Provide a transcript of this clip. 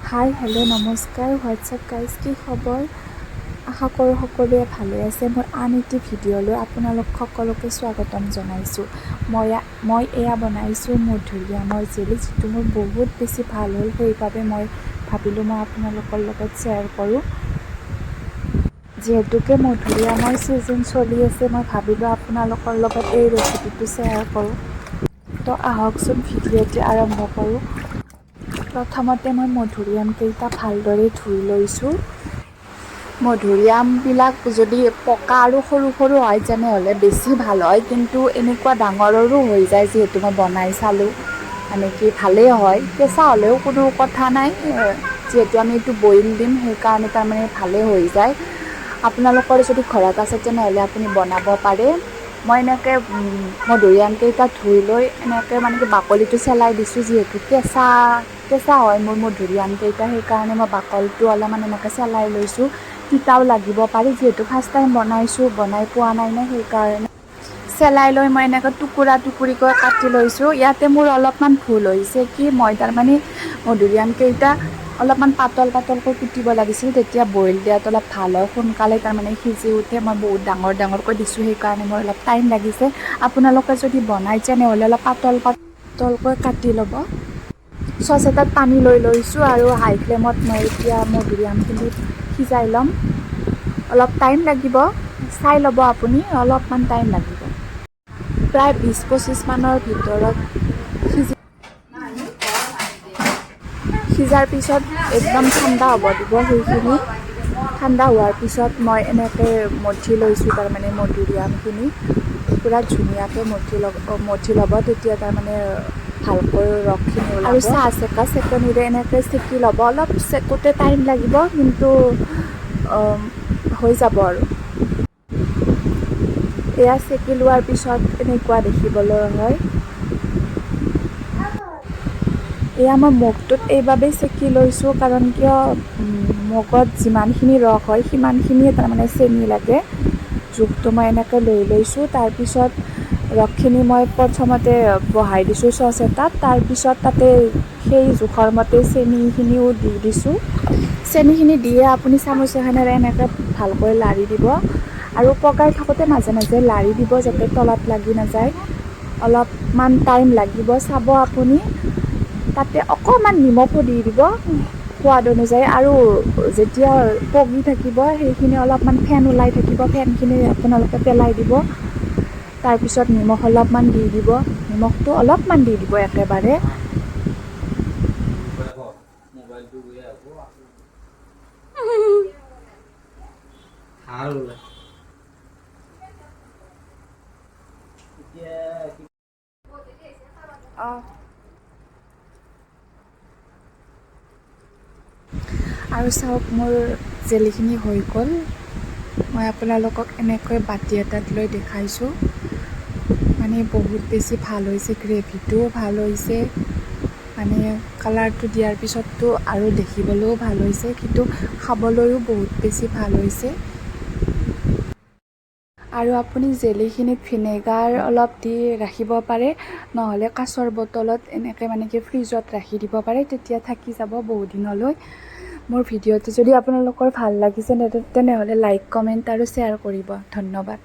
Hi hello' নমস্কাৰ WhatsApp guys, কি খবৰ? আশা কৰোঁ সকলোৱে ভালে আছে। মোৰ আন এটি ভিডিঅ'লৈ আপোনালোক সকলোকে স্বাগতম জনাইছোঁ। মই এয়া বনাইছোঁ মধুৰিআমৰ জেলি, যিটো মোৰ বহুত বেছি ভাল হ'ল। সেইবাবে মই ভাবিলোঁ মই আপোনালোকৰ লগত শ্বেয়াৰ কৰোঁ। যিহেতুকে মধুৰিআমৰ ছিজন চলি আছে, মই ভাবিলোঁ আপোনালোকৰ লগত এই ৰেচিপিটো শ্বেয়াৰ কৰোঁ। তো আহকচোন ভিডিঅ'টি আৰম্ভ কৰোঁ। প্ৰথমতে মই মধুৰিআমকেইটা ভালদৰে ধুই লৈছোঁ। মধুৰিআমবিলাক যদি পকা আৰু সৰু সৰু হয় তেনেহ'লে বেছি ভাল হয়, কিন্তু এনেকুৱা ডাঙৰৰো হৈ যায়। যিহেতু মই বনাই চালোঁ, মানে কি ভালেই হয়। কেঁচা হ'লেও কোনো কথা নাই, যিহেতু আমি এইটো বইল দিম সেইকাৰণে তাৰমানে ভালেই হৈ যায়। আপোনালোকৰ যদি ঘৰত আছে তেনেহ'লে আপুনি বনাব পাৰে। মই এনেকৈ মধুৰিআমকেইটা ধুই লৈ এনেকৈ মানে কি বাকলিটো চেলাই দিছোঁ। যিহেতু কেঁচা হয় মোৰ মধুৰিআমকেইটা, সেইকাৰণে মই বাকলিটো অলপমান এনেকৈ চেলাই লৈছোঁ। তিতাও লাগিব পাৰে, যিহেতু ফাৰ্ষ্ট টাইম বনাই পোৱা নাই ন, সেইকাৰণে চেলাই লৈ মই এনেকৈ টুকুৰা টুকুৰিকৈ কাটি লৈছোঁ। ইয়াতে মোৰ অলপমান ভুল হৈছে কি, মই তাৰমানে মধুৰিআমকেইটা অলপমান পাতলকৈ কুটিব লাগিছিল, তেতিয়া বইল দিয়াত অলপ ভাল হয়, সোনকালে তাৰমানে সিজি উঠে। মই বহুত ডাঙৰকৈ দিছোঁ, সেইকাৰণে মোৰ অলপ টাইম লাগিছে। আপোনালোকে যদি বনাই তেনেহ'লে অলপ পাতলকৈ কাটি ল'ব। চচ এটাত পানী লৈ লৈছোঁ আৰু হাই ফ্লেমত মই এতিয়া মধুৰিআমখিনি সিজাই ল'ম। অলপ টাইম লাগিব, চাই ল'ব আপুনি, অলপমান টাইম লাগিব। প্ৰায় 20-25 মানৰ ভিতৰত সিজাৰ পিছত একদম ঠাণ্ডা হ'ব দিব। সেইখিনি ঠাণ্ডা হোৱাৰ পিছত মই এনেকৈ মঠি লৈছোঁ, তাৰমানে মধুৰিআমখিনি পূৰা ধুনীয়াকৈ মঠি ল'ব। তেতিয়া তাৰমানে ভালকৈ ৰসখিনি ওলাব। আৰু চাহ চেকনিৰে এনেকৈ চেকি ল'ব। অলপ চেকোতে টাইম লাগিব, কিন্তু হৈ যাব আৰু। এয়া চেকি লোৱাৰ পিছত এনেকুৱা দেখিবলৈ হয়। এয়া মই মগটোত এইবাবেই চেকি লৈছোঁ, কাৰণ কিয় মগত যিমানখিনি ৰস হয় সিমানখিনিয়ে তাৰমানে চেনি লাগে। জোখটো মই এনেকৈ লৈ লৈছোঁ। তাৰপিছত ৰসখিনি মই প্ৰথমতে বহাই দিছোঁ চচ এটাত। তাৰপিছত তাতে সেই জোখৰ মতে চেনিখিনিও দি দিছোঁ। চেনিখিনি দিয়ে আপুনি চামুচ এখনেৰে এনেকৈ ভালকৈ লাৰি দিব, আৰু পগাই থাকোঁতে মাজে মাজে লাৰি দিব, যাতে তলত লাগি নাযায়। অলপমান টাইম লাগিব, চাব আপুনি। তাতে অকণমান নিমখো দি দিব সোৱাদ অনুযায়ী, আৰু যেতিয়া পগি থাকিব সেইখিনি অলপমান ফেন ওলাই থাকিব, ফেনখিনি আপোনালোকে পেলাই দিব। তাৰপিছত নিমখ অলপমান দি দিব, নিমখটো অলপমান দি দিব একেবাৰে। আৰু চাওক, মোৰ জেলিখিনি হৈ গ'ল। মই আপোনালোকক এনেকৈ বাতি এটাত লৈ দেখাইছোঁ। মানে বহুত বেছি ভাল হৈছে, গ্ৰেভিটোও ভাল হৈছে, মানে কালাৰটো দিয়াৰ পিছততো আৰু দেখিবলৈও ভাল হৈছে, কিন্তু খাবলৈও বহুত বেছি ভাল হৈছে। আৰু আপুনি জেলিখিনিত ভিনেগাৰ অলপ দি ৰাখিব পাৰে, নহ'লে কাঁচৰ বটলত এনেকৈ মানে কি ফ্ৰিজত ৰাখি দিব পাৰে, তেতিয়া থাকি যাব বহুত দিনলৈ। মোৰ ভিডিঅ'টো যদি আপোনালোকৰ ভাল লাগিছে তেনেহ'লে লাইক, কমেণ্ট আৰু শ্বেয়াৰ কৰিব। ধন্যবাদ।